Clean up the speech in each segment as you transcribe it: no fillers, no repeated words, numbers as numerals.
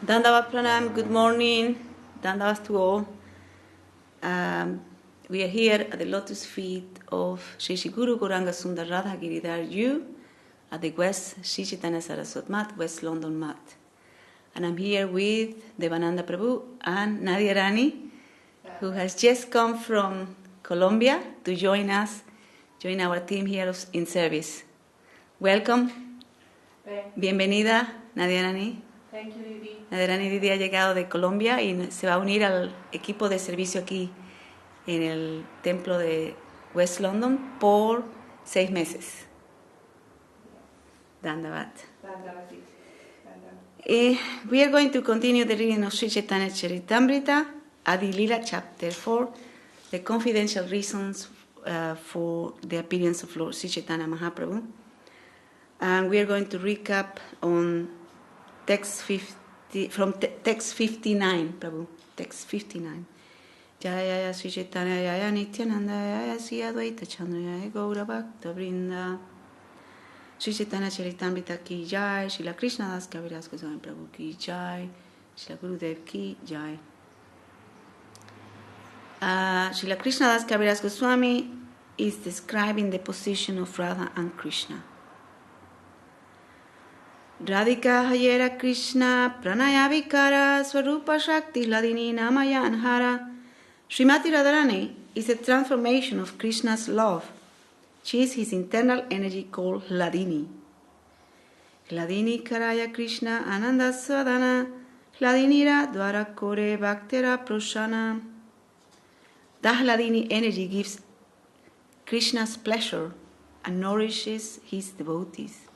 Dandavat Pranam, good morning. Dandavat to all. We are here at the lotus feet of Sri Sri Guru Gauranga Sundar Radha Giridhar Yu at the West Sri Chaitanya Saraswat Mat, West London Mat. And I'm here with Devananda Prabhu and Nadia Rani, who has just come from Colombia to join us, join our team here in service. Welcome. Bienvenida, Nadia Rani. Thank you, Didi. Nadia Rani Didi ha llegado de Colombia y se va a unir al equipo de servicio aquí en el templo de West London por 6 meses. Dandavat. We are going to continue the reading of Sri Chaitanya Charitamrita, Adi Lila, chapter 4, the confidential reasons for the appearance of Lord Sri Chaitanya Mahaprabhu. And we are going to recap on text 59, Prabhu, text 59. Jaya Sri Chaitanya Jaya Nityananda Jaya Sri Advaita Chandra Jaya Gaura Bhakta Vrinda Sri Chaitanya Charitamrita ki Jai, Srila Krishna Das Kaviraj Goswami Prabhu ki Jai, Srila Gurudev ki Jai. Srila Krishna Das Kaviraj Goswami is describing the position of Radha and Krishna. Radhika Hayera Krishna Pranaya Vikara Swarupa Shakti Hladini Namaya Anhara. Srimati Radharani is a transformation of Krishna's love. She is his internal energy called Hladini. Hladini Karaya Krishna Ananda Sadhana Hladinira Dwara Kore Bhaktera Proshana. That Hladini energy gives Krishna's pleasure and nourishes his devotees.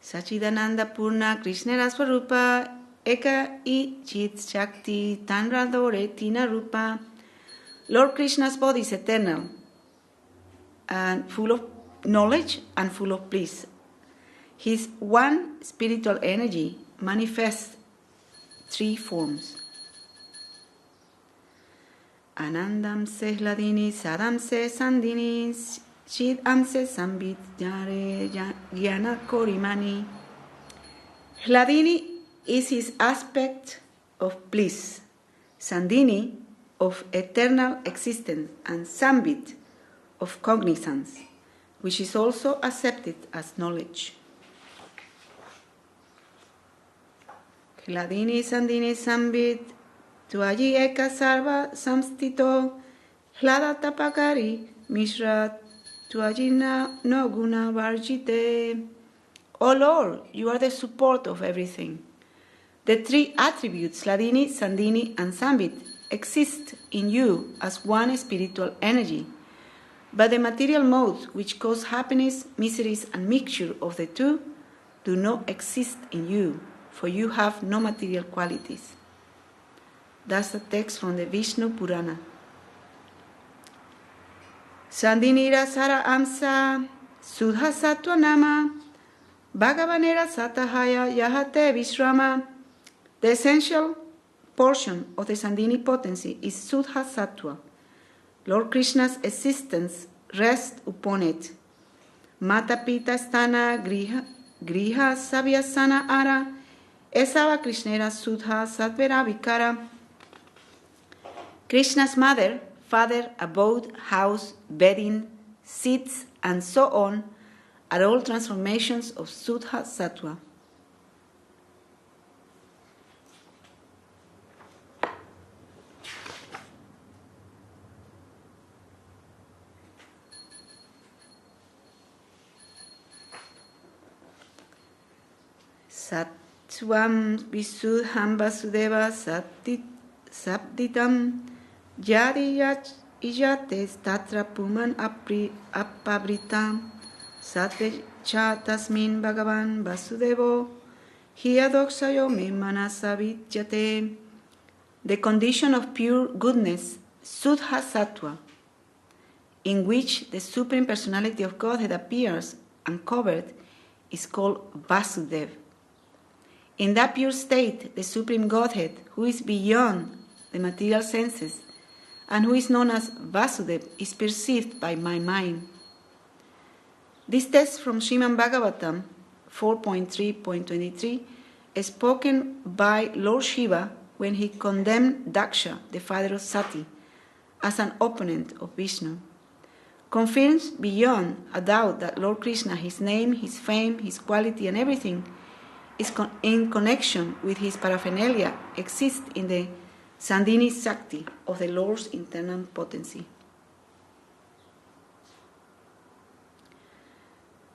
Sachidananda Purna Krishnera Swarupa Eka I Chit Shakti Tanradore Tina Rupa. Lord Krishna's body is eternal and full of knowledge and full of bliss. His one spiritual energy manifests 3 forms. Anandam se Hladini, Sadam se Sandini, Chid amse Sambit Jare Jnana Korimani. Hladini is his aspect of bliss, Sandini of eternal existence, and Sambit of cognizance, which is also accepted as knowledge. Hladini Sandini Sambit Tuaji Eka Sarva Samstito Hlada Tapakari Mishra Tuajina no guna varjite. O Lord, you are the support of everything. The 3 attributes, Hladini, Sandini, and Sambit, exist in you as one spiritual energy. But the material modes which cause happiness, miseries, and mixture of the 2 do not exist in you, for you have no material qualities. That's a text from the Vishnu Purana. Sandinira Sara Amsa Sudha Sattva Nama Bhagavanera Satahaya Yahate Vishrama. The essential portion of the Sandini potency is Sudha Sattva. Lord Krishna's existence rests upon it. Mata Pita Stana Griha Savyasana Ara Esava Krishnera Sudha Satvera Vikara. Krishna's mother, father, abode, house, bedding, seats, and so on are all transformations of Sudha Sattva. Sattvam Visudham Vasudeva Sabditam Yadi Ijates Tatra Puman Apabritam Satve Cha Tasmin Bhagavan Vasudevo Hiadoksayo Me Manasavidyate. The condition of pure goodness, Sudha Sattva, in which the Supreme Personality of Godhead appears uncovered, is called Vasudev. In that pure state, the Supreme Godhead, who is beyond the material senses, and who is known as Vasudev, is perceived by my mind. This text from Srimad Bhagavatam 4.3.23 spoken by Lord Shiva when he condemned Daksha, the father of Sati, as an opponent of Vishnu, confirms beyond a doubt that Lord Krishna, his name, his fame, his quality, and everything is in connection with his paraphernalia exists in the Sandhini Shakti of the Lord's internal potency.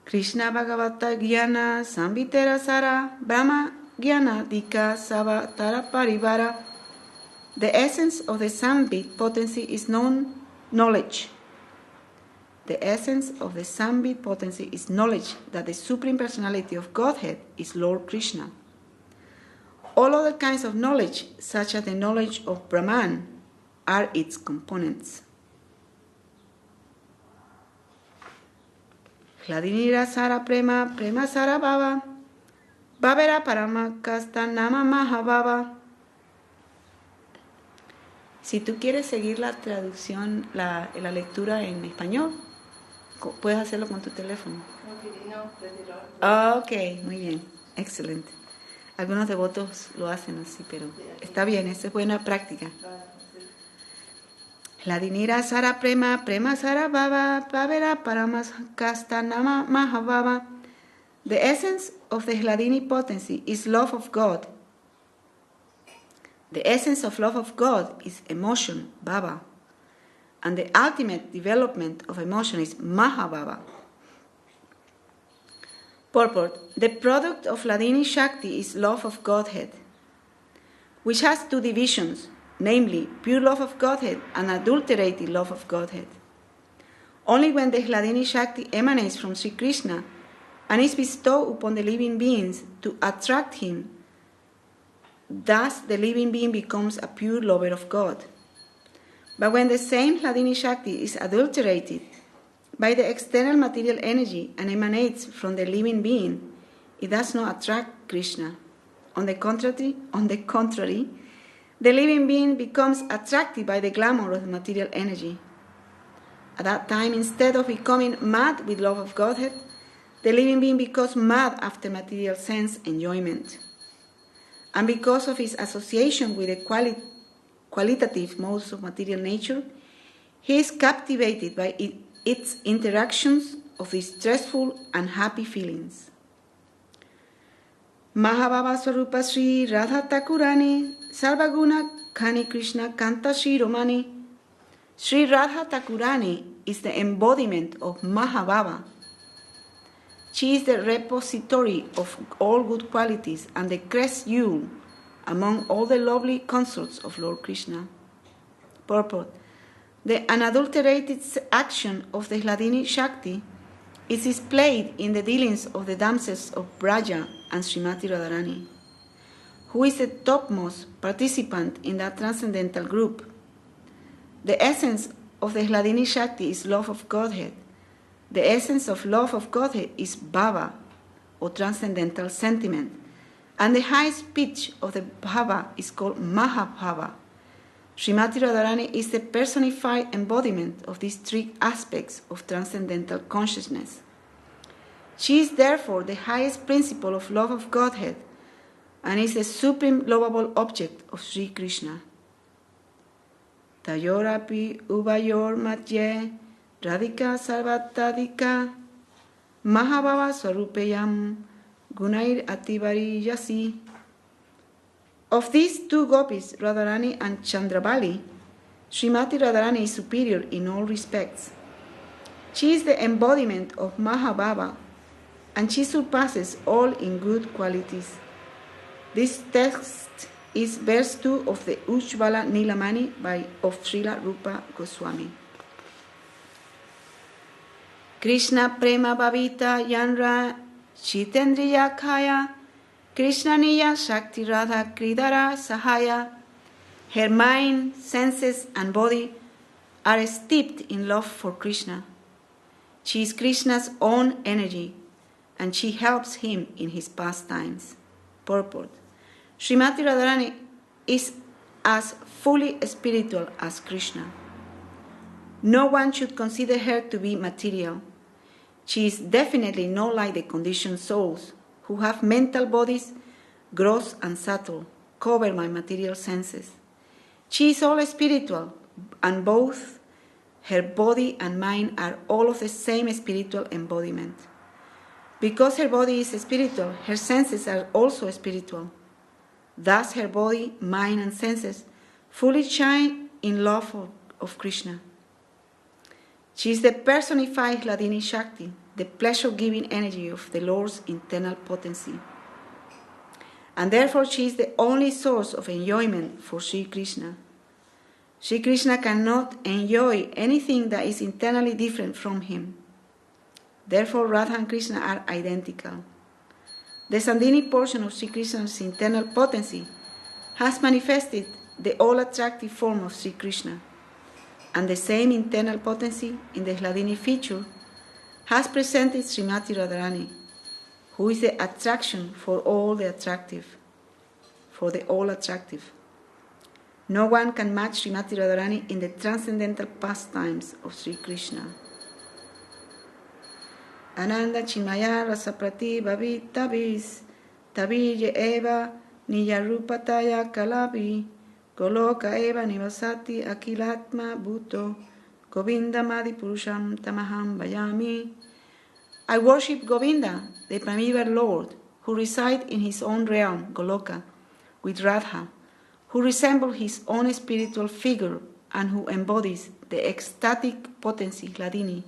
Krishna Bhagavata Gyana Sambhitera Sara Brahma Gyana Dika Savatara Parivara. The essence of the Sambhit potency is knowledge. The essence of the Sambhit potency is knowledge that the Supreme Personality of Godhead is Lord Krishna. All other kinds of knowledge, such as the knowledge of Brahman, are its components. Hladinira Sara Prema, Prema Sara Baba, Babera Paramakasta Nama Mahababa. Si tú quieres seguir la traducción, la lectura en español, puedes hacerlo con tu teléfono. Ok, muy bien, excelente. Algunos devotos lo hacen así, pero está bien, esa es buena práctica. Hladinira Sara Prema, Prema Sara Baba, Babera Paramakasta Nama Mahababa. The essence of the Hladini potency is love of God. The essence of love of God is emotion, Baba. And the ultimate development of emotion is Mahababa. Purport. The product of Hladini Shakti is love of Godhead, which has two divisions, namely pure love of Godhead and adulterated love of Godhead. Only when the Hladini Shakti emanates from Sri Krishna and is bestowed upon the living beings to attract him, thus the living being becomes a pure lover of God. But when the same Hladini Shakti is adulterated by the external material energy and emanates from the living being, it does not attract Krishna. On the contrary, the living being becomes attracted by the glamour of the material energy. At that time, instead of becoming mad with love of Godhead, the living being becomes mad after material sense enjoyment. And because of his association with the qualitative modes of material nature, he is captivated by its interactions of distressful and happy feelings. Mahababa Swarupa Sri Radha Thakurani Sarvaguna Khani Krishna Kanta Sri Romani. Sri Radha Thakurani is the embodiment of Mahababa. She is the repository of all good qualities and the crest jewel among all the lovely consorts of Lord Krishna. Purport. The unadulterated action of the Hladini Shakti is displayed in the dealings of the damsels of Braja and Srimati Radharani, who is the topmost participant in that transcendental group. The essence of the Hladini Shakti is love of Godhead. The essence of love of Godhead is Bhava, or transcendental sentiment, and the highest pitch of the Bhava is called Mahabhava. Srimati Radharani is the personified embodiment of these three aspects of transcendental consciousness. She is therefore the highest principle of love of Godhead and is the supreme lovable object of Sri Krishna. Tayorapi uvayor matye radhika sarvatadika mahabhava swarupeyam gunair ativari yasi. Of these two gopis, Radharani and Chandravali, Srimati Radharani is superior in all respects. She is the embodiment of Mahabhava, and she surpasses all in good qualities. This text is verse 2 of the Ujjvala Nilamani of Srila Rupa Goswami. Krishna Prema Bhavita Yanra Chitendriya Kaya Krishna Niya Shakti Radha Kridara Sahaya. Her mind, senses, and body are steeped in love for Krishna. She is Krishna's own energy, and she helps him in his pastimes. Purport. Srimati Radharani is as fully spiritual as Krishna. No one should consider her to be material. She is definitely not like the conditioned souls who have mental bodies gross and subtle, covered by material senses. She is all spiritual, and both her body and mind are all of the same spiritual embodiment. Because her body is spiritual, her senses are also spiritual. Thus her body, mind, and senses fully shine in love of Krishna. She is the personified Hladini Shakti, the pleasure-giving energy of the Lord's internal potency. And therefore she is the only source of enjoyment for Sri Krishna. Sri Krishna cannot enjoy anything that is internally different from him. Therefore Radha and Krishna are identical. The Sandhini portion of Sri Krishna's internal potency has manifested the all-attractive form of Sri Krishna, and the same internal potency in the Hladini feature has presented Srimati Radharani, who is the attraction for all the attractive, for the all-attractive. No one can match Srimati Radharani in the transcendental pastimes of Sri Krishna. Ananda Chinmaya Rasaprati Bhavi Tabis Tabije Eva Niyarupataya Kalabi Goloka Eva Nivasati Akilatma Bhuto Govinda Madi Purusham Tamaham Vayami. I worship Govinda, the primeval Lord, who resides in his own realm, Goloka, with Radha, who resembles his own spiritual figure and who embodies the ecstatic potency Hladini.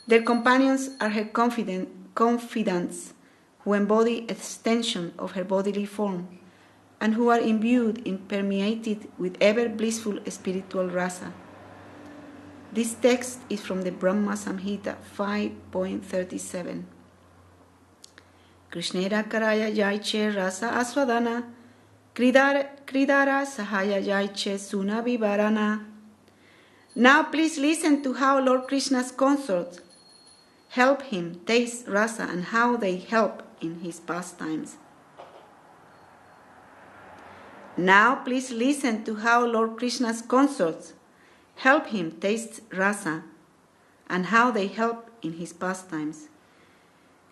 Their companions are her confidants, who embody extension of her bodily form, and who are imbued and permeated with ever blissful spiritual rasa. This text is from the Brahma Samhita 5.37. Krishnera karaya jaiche rasa aswadana, kridara sahaya jaiche suna vivarana. Now please listen to how Lord Krishna's consorts help him taste rasa and how they help in his pastimes. Now please listen to how Lord Krishna's consorts help him taste rasa and how they help in his pastimes.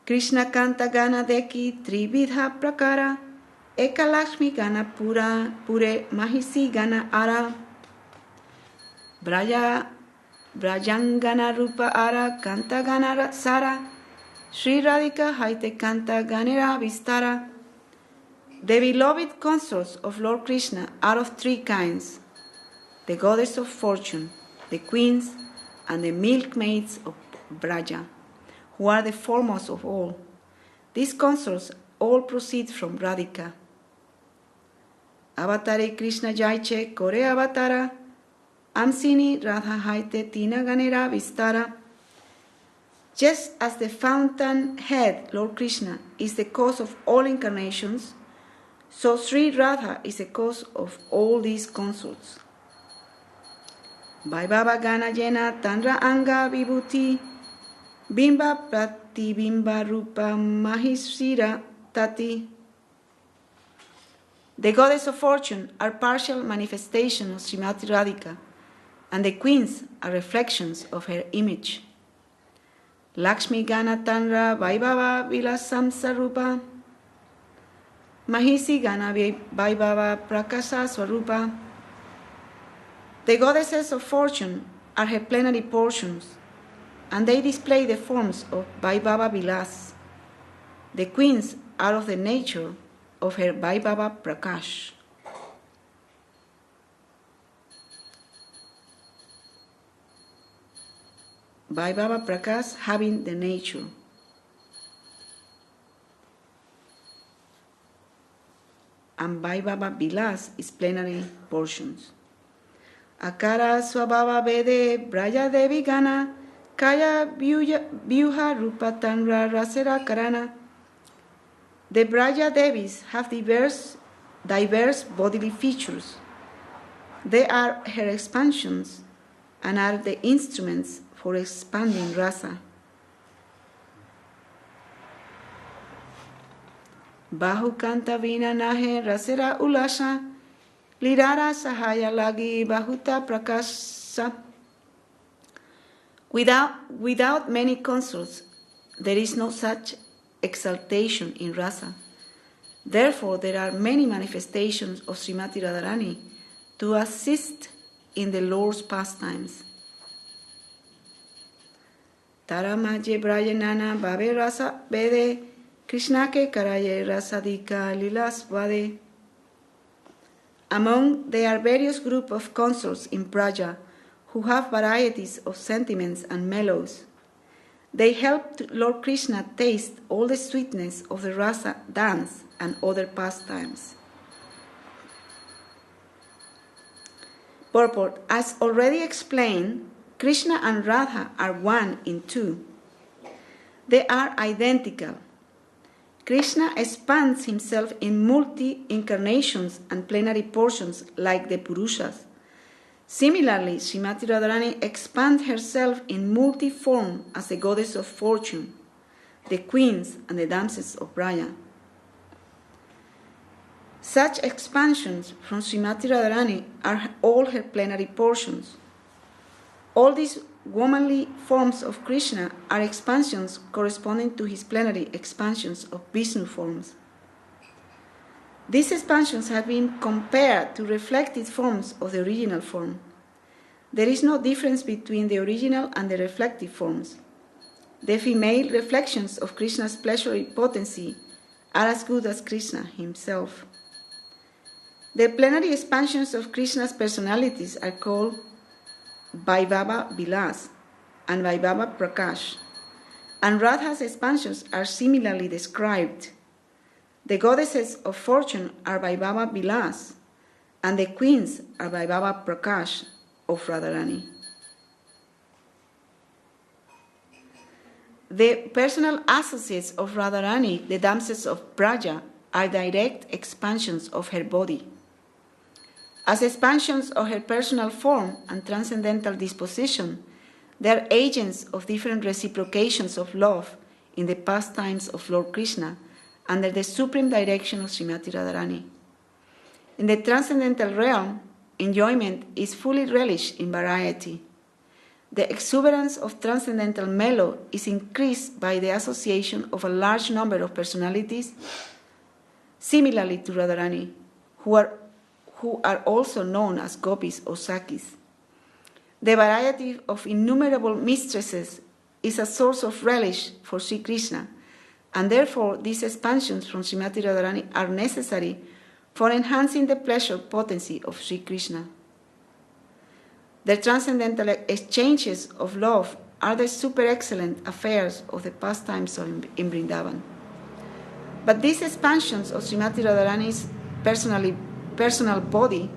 Krishna Kanta Gana Deki Trividha Prakara Eka Lakshmi Gana Pure Mahisi Gana Ara Brajangana Rupa Ara Kanta Gana Sara Sri Radhika Haite Kanta Ganera Vistara. The beloved consorts of Lord Krishna are of three kinds: the goddess of fortune, the queens, and the milkmaids of Braja, who are the foremost of all. These consorts all proceed from Radhika. Avatare Krishna Jaiche Kore Avatara Amsini Radha Haite Tina Ganera Vistara. Just as the fountainhead Lord Krishna is the cause of all incarnations, so Sri Radha is the cause of all these consorts. Vaibhava Gana Jena Tandra Anga Vibhuti Bimba Prati Bimba Rupa Mahishira Tati. The goddess of fortune are partial manifestations of Srimati Radhika, and the queens are reflections of her image. Lakshmi Gana Tandra Vaibhava Vilasam Sarupa Mahisi Gana Vaibhava Prakasa Swarupa. The goddesses of fortune are her plenary portions, and they display the forms of Vaibhava Vilas. The queens are of the nature of her Vaibhava Prakash. Vaibhava Prakash having the nature. And Vaibhava Vilas is plenary portions. Akara Swabhava Vede Braja Devi Gana Kaya Vyuha Rupa Tanra Rasera Karana. The Braja Devis have diverse bodily features. They are her expansions and are the instruments for expanding rasa. Bahu Kanta Vina Nahe Rasera Ulasha Lirara Sahaya Lagi Bahuta Prakasa. Without many consorts, there is no such exaltation in rasa, Therefore, there are many manifestations of Srimati Radharani to assist in the Lord's pastimes. Taramaje Brajanana Bhabe Rasa Vede Krishna ke Karaye Rasadika Lilas Vade. Among there are various groups of consorts in Braja who have varieties of sentiments and mellows. They help Lord Krishna taste all the sweetness of the rasa dance and other pastimes. Purport. As already explained, Krishna and Radha are one in two. They are identical. Krishna expands himself in multi-incarnations and plenary portions like the Purushas. Similarly, Srimati Radharani expands herself in multi-form as the goddess of fortune, the queens and the damsels of Braja. Such expansions from Srimati Radharani are all her plenary portions. All these womanly forms of Krishna are expansions corresponding to his plenary expansions of Vishnu forms. These expansions have been compared to reflected forms of the original form. There is no difference between the original and the reflective forms. The female reflections of Krishna's pleasury potency are as good as Krishna himself. The plenary expansions of Krishna's personalities are called Vaibhava Vilas and Vaibhava Prakash, and Radha's expansions are similarly described. The goddesses of fortune are Vaibhava Vilas, and the queens are Vaibhava Prakash of Radharani. The personal associates of Radharani, the damsels of Braja, are direct expansions of her body. As expansions of her personal form and transcendental disposition, they are agents of different reciprocations of love in the pastimes of Lord Krishna under the supreme direction of Srimati Radharani. In the transcendental realm, enjoyment is fully relished in variety. The exuberance of transcendental mellow is increased by the association of a large number of personalities similarly to Radharani, who are also known as gopis or sakis. The variety of innumerable mistresses is a source of relish for Sri Krishna, and therefore these expansions from Srimati Radharani are necessary for enhancing the pleasure potency of Sri Krishna. The transcendental exchanges of love are the super excellent affairs of the pastimes in Vrindavan. But these expansions of Srimati Radharani's personal body,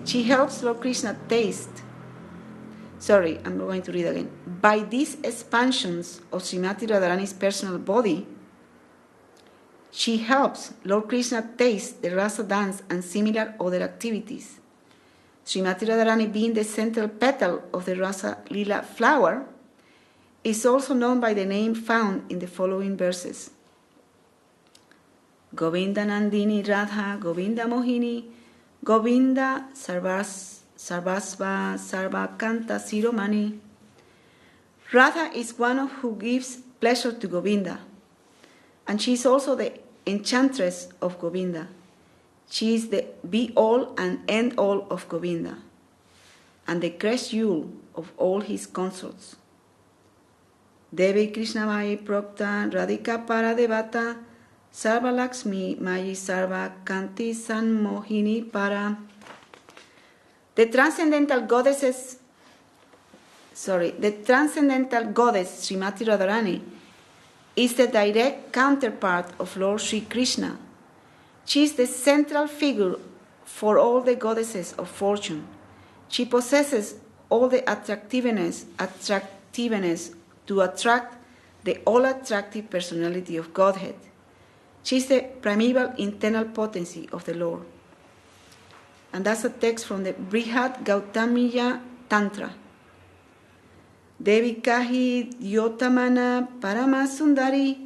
she helps Lord Krishna taste. I'm going to read again. By these expansions of Srimati Radharani's personal body, she helps Lord Krishna taste the rasa dance and similar other activities. Srimati Radharani, being the central petal of the rasa lila flower, is also known by the name found in the following verses. Govinda Nandini Radha, Govinda Mohini, Govinda Sarvasva Sarva Kanta Siromani. Radha is one who gives pleasure to Govinda, and she is also the enchantress of Govinda. She is the be-all and end-all of Govinda, and the crest jewel of all his consorts. Devi Krishnamai Prokta Radhika Paradevata Sarva Lakshmi Mayi Sarva Kanti San Mohini Para. The transcendental goddess Srimati Radharani is the direct counterpart of Lord Sri Krishna. She is the central figure for all the goddesses of fortune. She possesses all the attractiveness to attract the all-attractive personality of Godhead. She is the primeval internal potency of the Lord. And that's a text from the Brihad Gautamiya Tantra. Devi Kahi Yotamana Paramasundari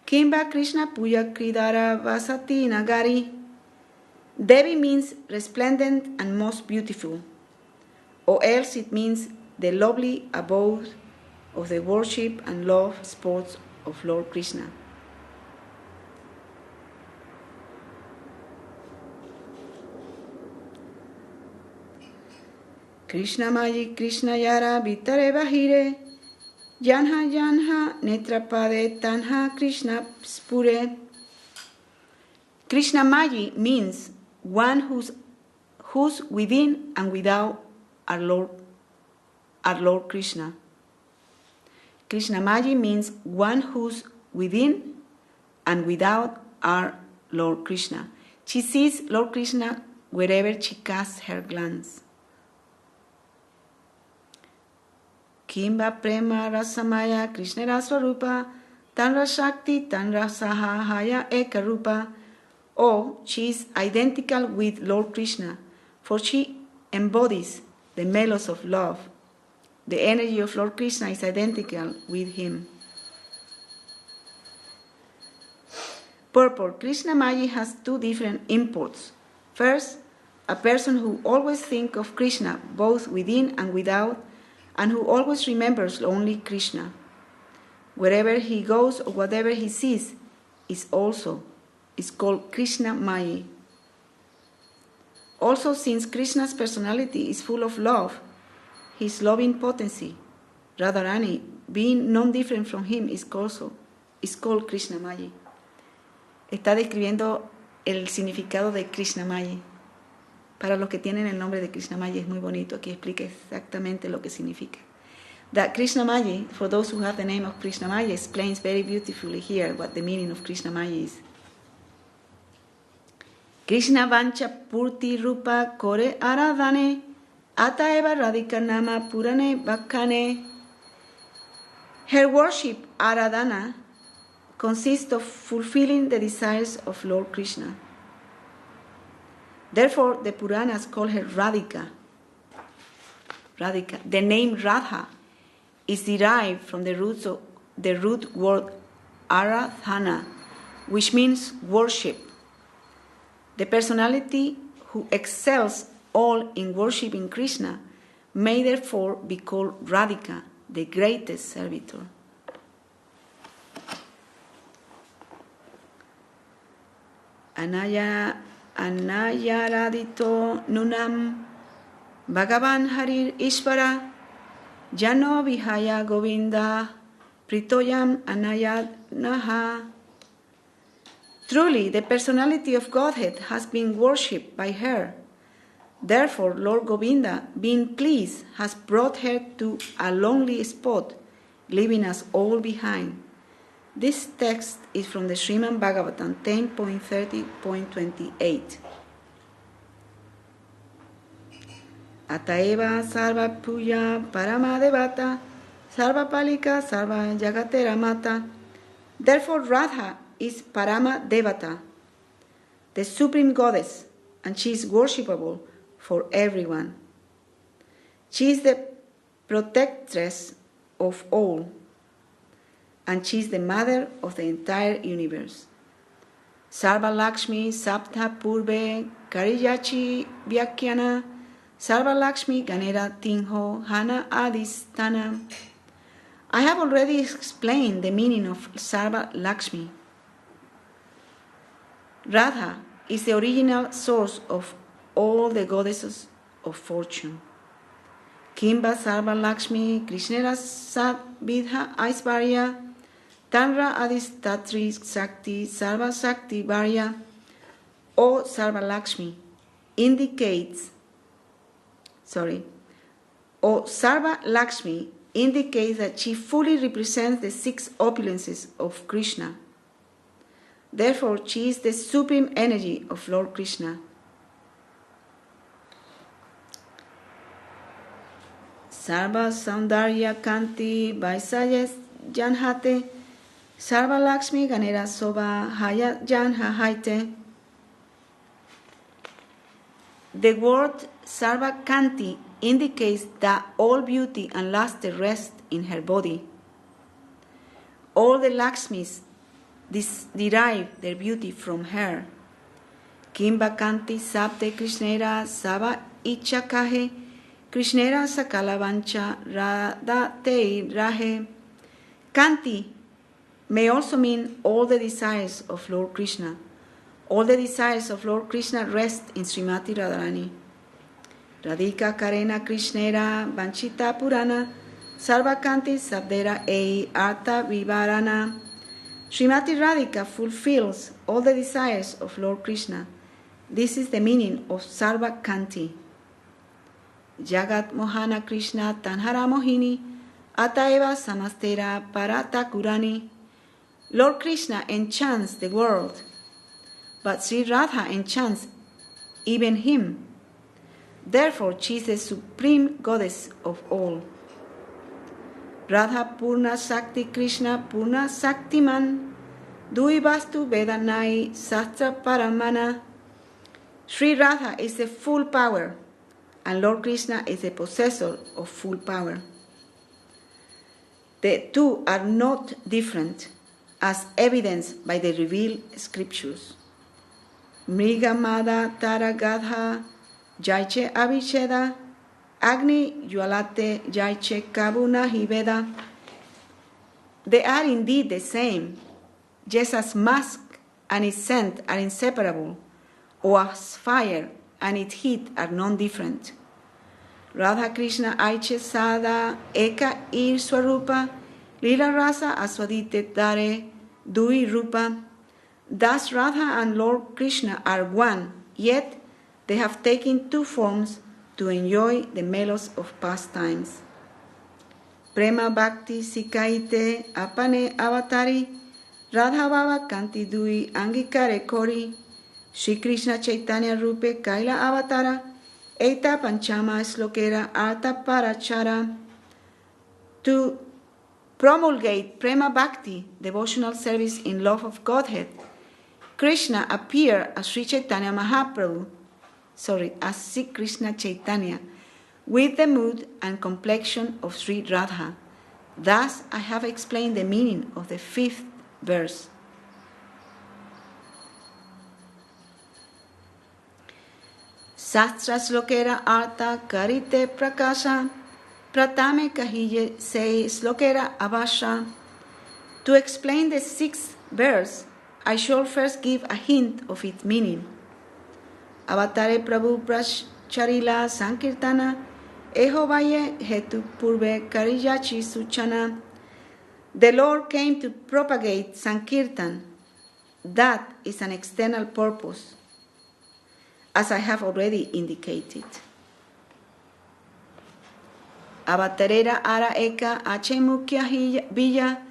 Kimba Krishna Puya Kridara Vasati Nagari. Devi means resplendent and most beautiful, or else it means the lovely abode of the worship and love sports of Lord Krishna. Krishna Mayi, Krishna Yara, Vitare Bahire, Janha Janha, Netrapade, Tanha, Krishna Spure. Krishna Mayi means one who's within and without our Lord Krishna. Krishna Mayi means one who's within and without our Lord Krishna. She sees Lord Krishna wherever she casts her glance. Kimba Prema Rasamaya Krishna Raswarupa Tanra Shakti Tanra Sahaya Ekarupa. Oh, she is identical with Lord Krishna, for she embodies the melos of love. The energy of Lord Krishna is identical with him. Purport. Krishna Mayi has two different imports. First, a person who always thinks of Krishna both within and without, and who always remembers only Krishna. Wherever he goes or whatever he sees is called Krishna Mayi. Also, since Krishna's personality is full of love, his loving potency, Radharani, being non-different from him, is called Krishna Mayi. Está describiendo el significado de Krishna Mayi. Para los que tienen el nombre de Krishna Mayi es muy bonito. Aquí explica exactamente lo que significa. That Krishna Mayi, for those who have the name of Krishna Mayi, explains very beautifully here what the meaning of Krishna Mayi is. Krishna Vancha Purti Rupa Kore Aradhane Ataeva Radhika Nama Purane Bhakane. Her worship, Aradhana, consists of fulfilling the desires of Lord Krishna. Therefore, the Puranas call her Radhika. Radhika. The name Radha is derived from the root word Aradhana, which means worship. The personality who excels all in worshipping Krishna may therefore be called Radhika, the greatest servitor. Anaya Radito Nunam Bhagavan Harir Ishvara Jano Vihaya Govinda Pritoyam Anaya Naha. Truly, the personality of Godhead has been worshipped by her. Therefore, Lord Govinda, being pleased, has brought her to a lonely spot, leaving us all behind. This text is from the Srimad Bhagavatam 10.30.28. Ataeva sarva puya parama devata, sarva palika sarva jagatera mata. Therefore, Radha is Parama Devata, the supreme goddess, and she is worshipable for everyone. She is the protectress of all, and she is the mother of the entire universe. Sarva Lakshmi Sapta Purve Kariyachi Vyakyana Sarva Lakshmi Ganera Tinho Hana Adistana. I have already explained the meaning of Sarva Lakshmi. Radha is the original source of all the goddesses of fortune. Kimba Sarva Lakshmi Krishnera Sat Vidha Aisvarya Tanra Adistatri Sakti Sarva Sakti Varya. O Sarva Lakshmi indicates that she fully represents the six opulences of Krishna. Therefore, she is the supreme energy of Lord Krishna. Sarva Saundarya Kanti Vaisayas Janhate Sarva Lakshmi Ganera Soba Haya Janha Haite. The word Sarva Kanti indicates that all beauty and luster rest in her body. All the Lakshmis derive their beauty from her. Kimba Kanti Sapte Krishnera Sava Ichakahe Krishnera Sakalavancha Radate Rahe. Kanti may also mean all the desires of Lord Krishna. All the desires of Lord Krishna rest in Srimati Radharani. Radhika Karena Krishnera Vanchita Purana Sarvakanti Sabdera Ei Artha Vivarana. Srimati Radhika fulfills all the desires of Lord Krishna. This is the meaning of Sarvakanti. Jagat Mohana Krishna Tanhara Mohini Ataeva Samastera Parata Kurani. Lord Krishna enchants the world, but Sri Radha enchants even him. Therefore, she is the supreme goddess of all. Radha Purna Shakti Krishna Purna Shaktiman Dui Vastu Vedanai Sastra Paramana. Sri Radha is the full power, and Lord Krishna is the possessor of full power. The two are not different, as evidenced by the revealed scriptures. Mrigamada Taragadha Jaiche Abhisheda Agni Yualate Jaiche Kabuna Hiveda. They are indeed the same, just as musk and its scent are inseparable, or as fire and its heat are non-different. Radha Krishna Aiche Sada Eka Ir Swarupa Lila Rasa Aswadite Dare Dui Rupa. Thus Radha and Lord Krishna are one, yet they have taken two forms to enjoy the mellows of pastimes. Prema Bhakti Sikaite Apane Avatari Radha Baba Kanti Dui Angikare Kori Shri Krishna Chaitanya Rupe Kaila Avatara Eita Panchama Slokera Arta Parachara. To promulgate Prema Bhakti, devotional service in love of Godhead, Krishna appeared as Sri Chaitanya Mahaprabhu, as Sri Krishna Chaitanya, with the mood and complexion of Sri Radha. Thus, I have explained the meaning of the 5th verse. Sastras Slokera Arta Karite Prakasha Pratame Kahije Sei Slokera Avasha. To explain the 6th verse, I shall first give a hint of its meaning. Avatare Prabhu Pracharila Sankirtana Eho Vaye Hetu Purve Kariyachi Suchana. The Lord came to propagate Sankirtan. That is an external purpose, as I have already indicated. Avatarera Ara Eka Achemukya Villa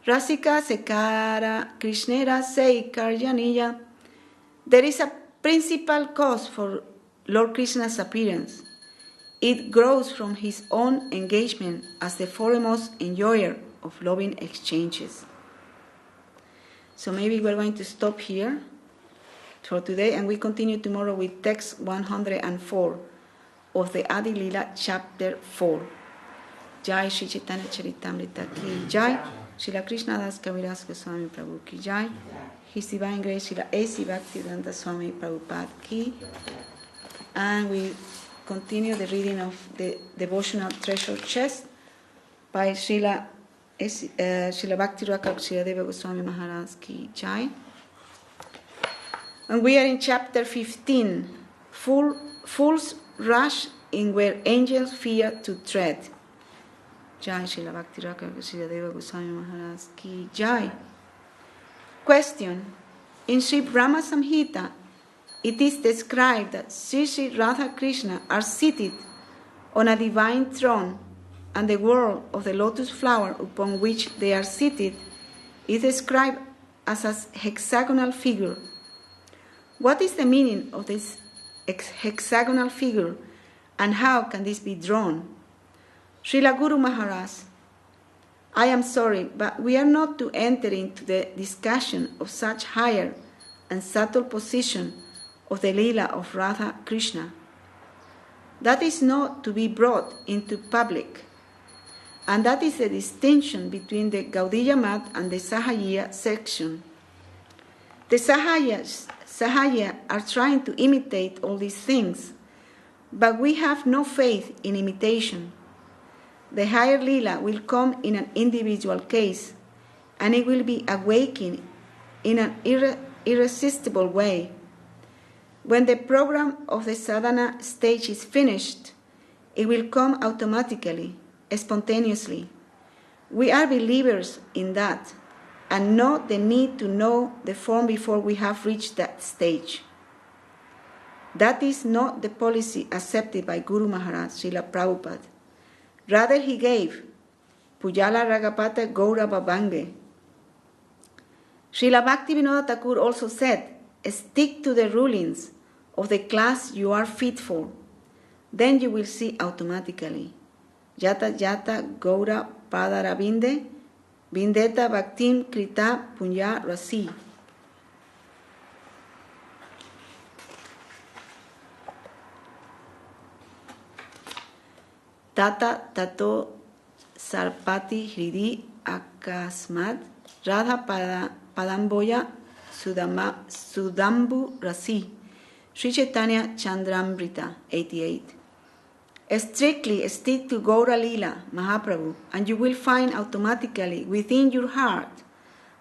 Rasika Sekara Krishnera Sei Karyaniya. There is a principal cause for Lord Krishna's appearance. It grows from his own engagement as the foremost enjoyer of loving exchanges. So maybe we're going to stop here for today, and we continue tomorrow with text 104 of the Adi Lila chapter 4. Jai Shri Chaitanya Charitamrita ki Jai, Srila Krishna Das Kaviraj Goswami Prabhu ki Jai, His Divine Grace Srila A.C. Bhaktivedanta Swami Prabhupada ki. And we continue the reading of the devotional treasure chest by Srila Bhakti Yoga Deva Goswami Maharaj ki Jai. And we are in chapter 15, Fools rush in where angels fear to tread. Jai Srila Bhakti Yoga Deva Goswami Maharaj ki Jai. Question. In Sri Brahma Samhita, it is described that Sri Radha Krishna are seated on a divine throne, and the world of the lotus flower upon which they are seated is described as a hexagonal figure. What is the meaning of this hexagonal figure, and how can this be drawn? Srila Guru Maharaj, I am sorry, but we are not to enter into the discussion of such higher and subtle position of the Leela of Radha Krishna. That is not to be brought into public, and that is the distinction between the Gaudiya Mat and the Sahaya section. The Sahaya are trying to imitate all these things, but we have no faith in imitation. The higher Leela will come in an individual case, and it will be awakened in an irresistible way. When the program of the sadhana stage is finished, it will come automatically, spontaneously. We are believers in that, and not the need to know the form before we have reached that stage. That is not the policy accepted by Guru Maharaj, Srila Prabhupada. Rather, he gave Pujala Ragapata Gaura Babange. Srila Bhaktivinoda Thakur also said, stick to the rulings of the class you are fit for. Then you will see automatically. Yata Yata Gaura Padarabinde Vindeta Bhaktim Krita Punya Rasi. Tata Tato Sarpati Hridi Akasmat Radha Padamboya Sudambu Rasi. Sri Chaitanya Chandramrita 88. Strictly stick to Gaura Lila, Mahaprabhu, and you will find automatically within your heart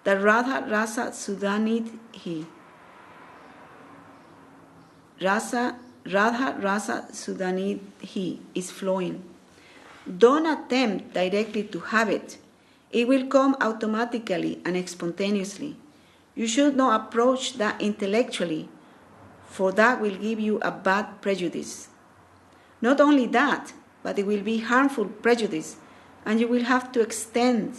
that Radha Rasa Sudanidhi. Radha Rasa Sudanidhi is flowing. Don't attempt directly to have it. It will come automatically and spontaneously. You should not approach that intellectually, for that will give you a bad prejudice. Not only that, but it will be harmful prejudice, and you will have to expend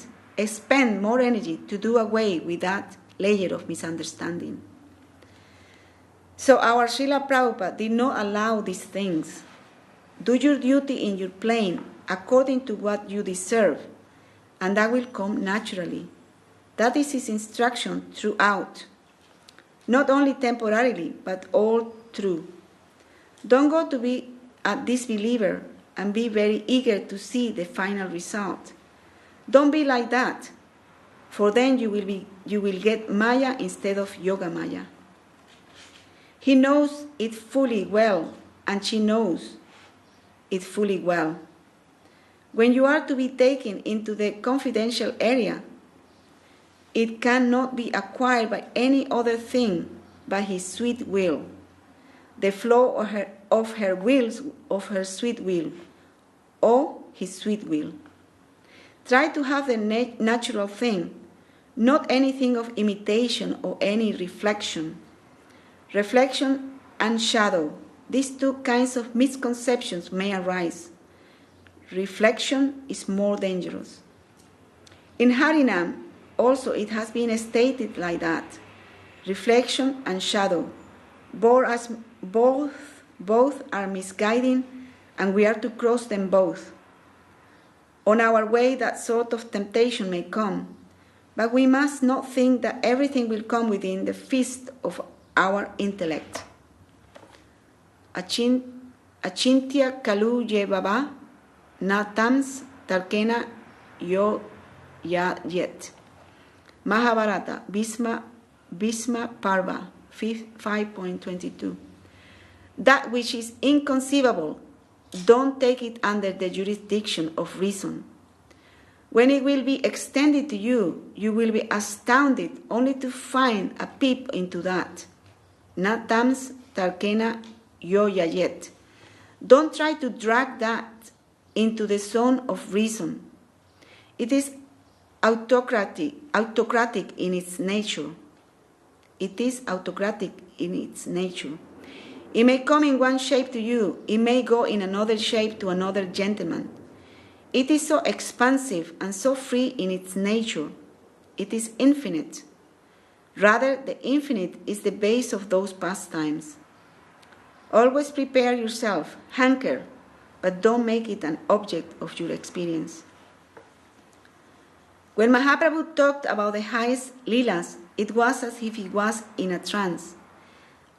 more energy to do away with that layer of misunderstanding. So our Srila Prabhupada did not allow these things. Do your duty in your plane according to what you deserve, and that will come naturally. That is his instruction throughout, not only temporarily, but all through. Don't go to be a disbeliever and be very eager to see the final result. Don't be like that, for then you will get Maya instead of Yoga Maya. He knows it fully well, and she knows it fully well. When you are to be taken into the confidential area, it cannot be acquired by any other thing but his sweet will, the flow of her sweet will, or his sweet will. Try to have the natural thing, not anything of imitation or any reflection. Reflection and shadow, these two kinds of misconceptions may arise. Reflection is more dangerous. In Harinam, also it has been stated like that. Reflection and shadow, both are misguiding, and we are to cross them both. On our way, that sort of temptation may come, but we must not think that everything will come within the fist of our intellect. Achintya kalu ye baba natams tarkena yo ya yet. Mahabharata, Bhisma Parva, 5.22. That which is inconceivable, don't take it under the jurisdiction of reason. When it will be extended to you, you will be astounded only to find a peep into that. Natams tarkena yo yayet. Don't try to drag that into the zone of reason. It is autocratic in its nature. It is autocratic in its nature. It may come in one shape to you. It may go in another shape to another gentleman. It is so expansive and so free in its nature. It is infinite. Rather, the infinite is the base of those pastimes. Always prepare yourself, hanker, but don't make it an object of your experience. When Mahaprabhu talked about the highest Leelas, it was as if he was in a trance.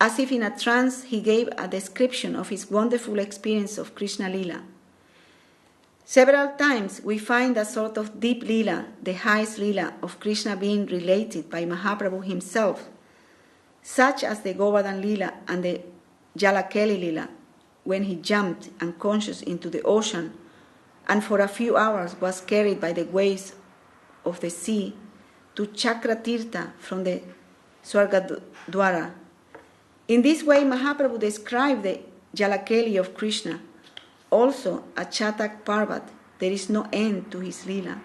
As if in a trance, he gave a description of his wonderful experience of Krishna Leela. Several times we find a sort of deep Leela, the highest Leela of Krishna, being related by Mahaprabhu himself, such as the Govardhan Leela and the Jalakeli Leela, when he jumped unconscious into the ocean and for a few hours was carried by the waves of the sea to Chakratirtha from the Swargadwara. In this way, Mahaprabhu described the Jalakeli of Krishna. Also, at Chatak Parvat, there is no end to his lila.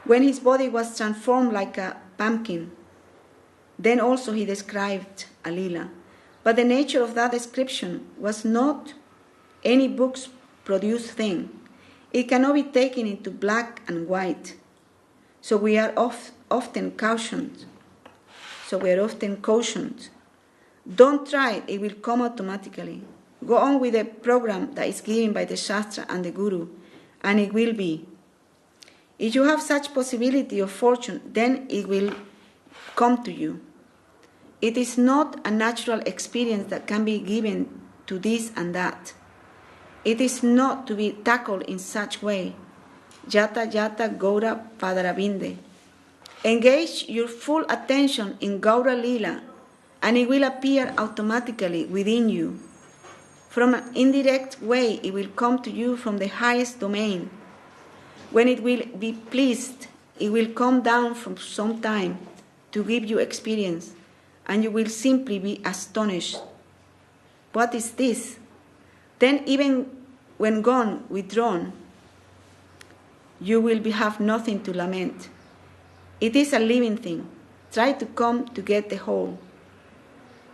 When his body was transformed like a pumpkin, then also he described a lila. But the nature of that description was not any books produced thing. It cannot be taken into black and white. So we are often cautioned. Don't try, it will come automatically. Go on with the program that is given by the Shastra and the Guru, and it will be. If you have such possibility of fortune, then it will come to you. It is not a natural experience that can be given to this and that. It is not to be tackled in such way. Yata yata Gaura Padarabinde. Engage your full attention in Gaura Lila, and it will appear automatically within you. From an indirect way, it will come to you from the highest domain. When it will be pleased, it will come down from some time to give you experience, and you will simply be astonished. What is this? Then even when gone, withdrawn, you will have nothing to lament. It is a living thing. Try to come to get the whole.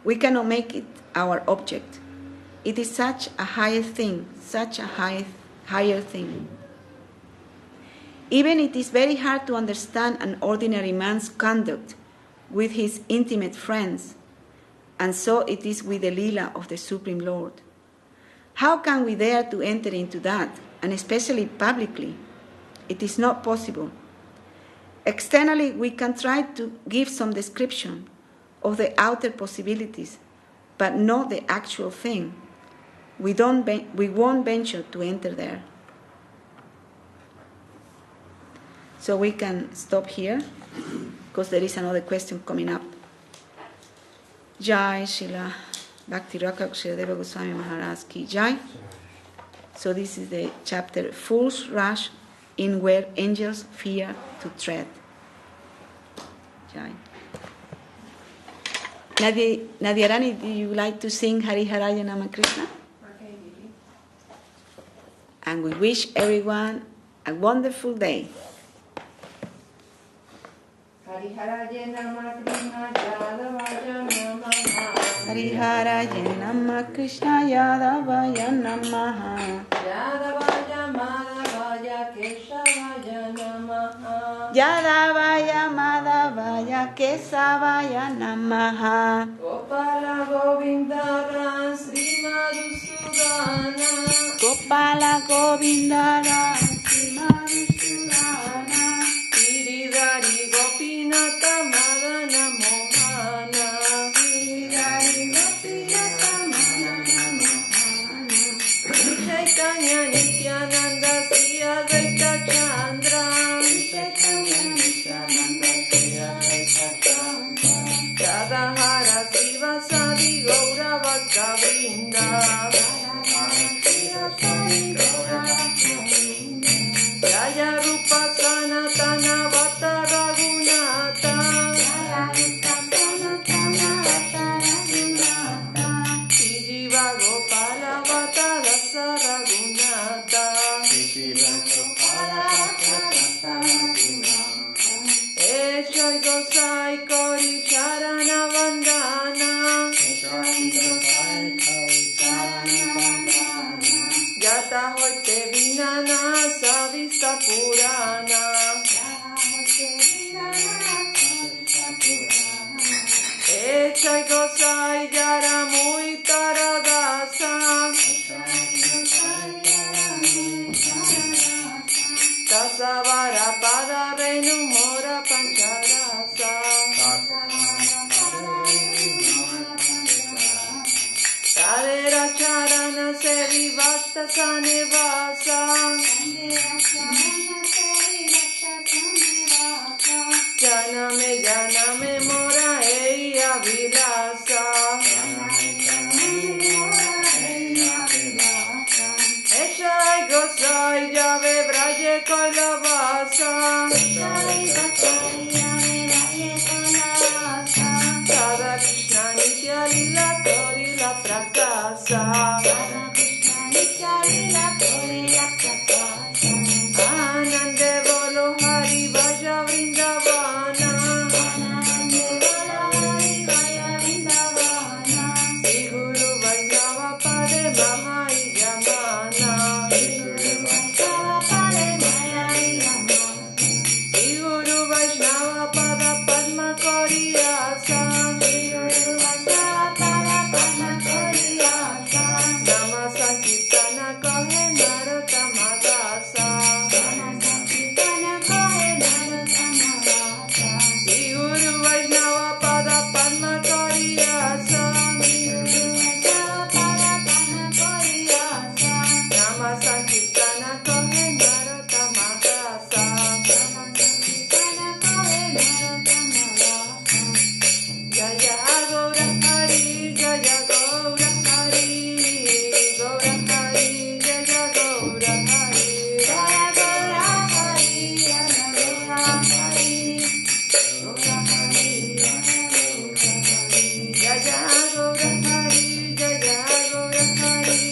We cannot make it our object. It is such a higher thing, such a higher thing. Even it is very hard to understand an ordinary man's conduct with his intimate friends, and so it is with the Leela of the Supreme Lord. How can we dare to enter into that, and especially publicly? It is not possible. Externally, we can try to give some description of the outer possibilities, but not the actual thing. We won't venture to enter there. So we can stop here, because there is another question coming up. Jai Srila Bhakti Yoga Goswami Maharaj Ki Jai. So this is the chapter, Fool's Rush in Where Angels Fear to Tread. Jai. Nadia Rani, do you like to sing Hari Haraya Nama Krishna? Okay, Didi. And we wish everyone a wonderful day. Hari Haraya Nama Krishna Yadavaya Namaha. Hari Haraya Nama Krishna Yadavaya Namaha. Yadavaya Madhavaya Keshavaya Namaha. Yadavaya Madhavaya Kesavaya Namaha. Gopala Govindara Sri Madhusudana. Gopala Govindara Sri Madhusudana. Giridhari Gopinata Madana Mohana. Giridhari Gopinata Madana Mohana. Chaitanya Nityananda Sri Advaita Chandra. Chaitanya Nityananda Sri Advaita Chandra. Radhara Sivasadi Gaura Bhakta Vrinda. Jaya Rupa Sanatana Vata Raghunata. Jiva Gopala Vata Rasa Raghunata. Echai Gosai Kori Charana Vandana. Gata Hoite Vinana Savista Purana. Echai Gosai Jara Muitaradasa. Tasavara Pada Renu Mora Pancharasa. Tadera Charana Sevi Vasta Sanevasa. Janame Mora Eya Vilasa. Echai Gosai Jave Braje Koilavasa. Radha Krishna Nitya Nitya Lila Korila Prakasa. Radha Krishna Nitya Lila Korila Prakasa. Anande Bolo Hari Vaja Vrindavana. Anande Bolo Hari Vaja Vrindavana. Sri Guru Vaishnava Pade Mahai Yamana. Sri Guru Vaishnava Pade Mahai Yamana. Sri Guru Vaishnava Pada Padma Koriyasa. Sri Guru Vaishnava Pada Padma Koriyasa. Nama Sankirtana Kahe Narottama Dasa. Nama Sankirtana Kahe Narottama Dasa. Sri Guru Vaishnava Pada Padma Koriyasa. Sri Guru Vaishnava Pada Padma Koriyasa. Nama Sankirtana Kahe Narottama Dasa. Nama Sankirtana Kahe Narottama Dasa. Jaya Gaura Hari, Jaya Gaura Hari, Gaura Hari, Jaya Gaura Hari. Jaya Gaura Hari, Jaya Gaura Hari. Gaura Hari, Jaya Gaura Hari. Jaya Gaura Hari, Jaya Gaura Hari,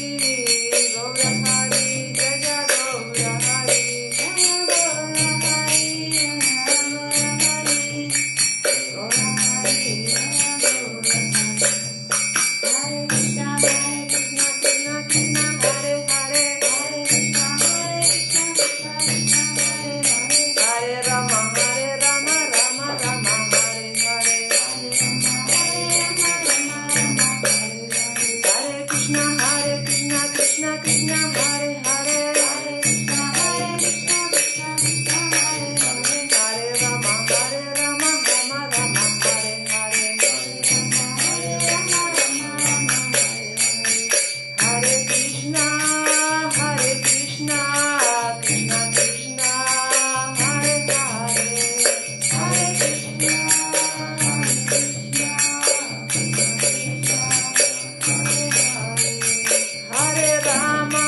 Gaura Hari, Jaya Gaura Hari. Jaya Gaura Hari, Jaya Gaura Hari. Gaura Hari, Jaya Gaura Hari. Hare Krishna, Krishna Krishna, Hare Hare, Hare Krishna, Krishna Krishna, Hare Hare. Hare Rama, Hare Rama, Rama Rama, Hare Hare. Hare Rama, Rama Rama, Hare Hare. Hare Krishna, Krishna Krishna, Hare Hare. Hare Krishna, Krishna Krishna, Hare Hare. Hare Rama, Rama Rama, Hare Hare. Hare Krishna, Krishna Krishna, Hare Hare. Hare Krishna, Krishna Krishna, Hare Hare. Hare Rama,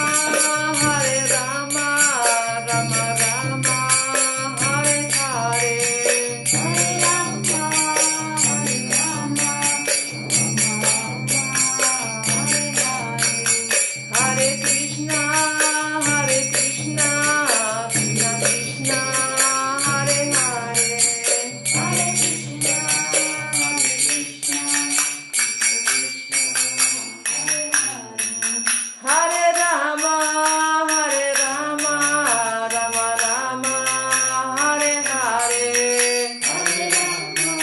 Rama Rama, Hare Hare. Hare Rama, Hare Rama, Rama Rama, Hare Hare. Hare Krishna, Krishna Krishna, Hare Hare. Hare Krishna, Krishna Hare Hare. Hare Rama, Rama Rama, Hare Hare. Hare Rama,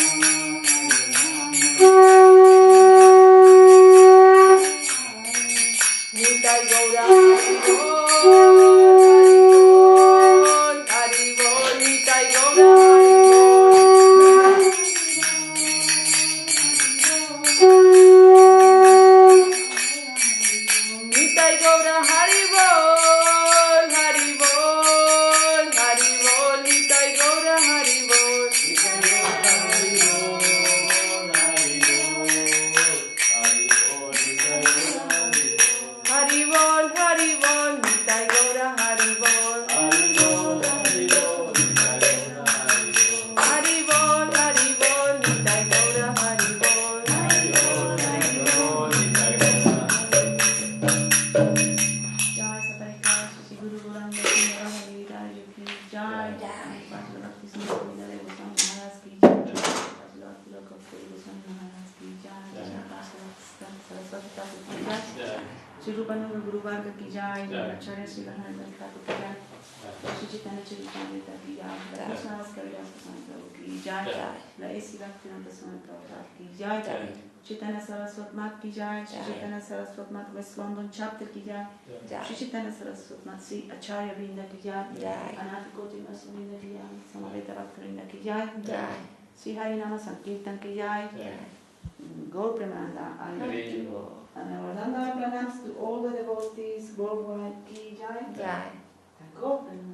Nitai Gaura Hari Bol, Nitai Gaura Nitai Gaura Hari Bol, Hari Bol, Hari Bol, Nitai Gaura Hari Bol. Hari Bol, Nitai Gaura Hari Bol. Hari Bol, Nitai Gaura Hari Bol. Jai Sabarika, Shri Guru Gauranga Sundara Hari Raju ki Jai. Bhakti Yoga Maharaj ki Jai. Bhakti Yoga Maharaj ki Jai. Saraswati Thakur ki Jai. Shri Rupananda Guru Varga ki Jai. Acharya Shri Lahananda Thakur ki Jai. Shri Chaitanya Charitamrita ki Jai. Krishna Kaviraj Prabhu ki Jai. Laisi Bhaktivinoda Swami Prabhupada ki Jai. Chaitanya Saraswat Mat ki Jai. Shri Chaitanya Saraswat Mat West London Chapter ki Jai. Shri Chaitanya Saraswat Mat Sri Acharya Vrinda ki Jai. Ananta Koti Masvrinda ki Jai. Samaveta Bhaktivinoda ki Jai. Sri Harinama Sankirtan ki Jai. Gaur Premananda. And Vardhana pranams to all the devotees worldwide ki Jai. Gaur Premananda.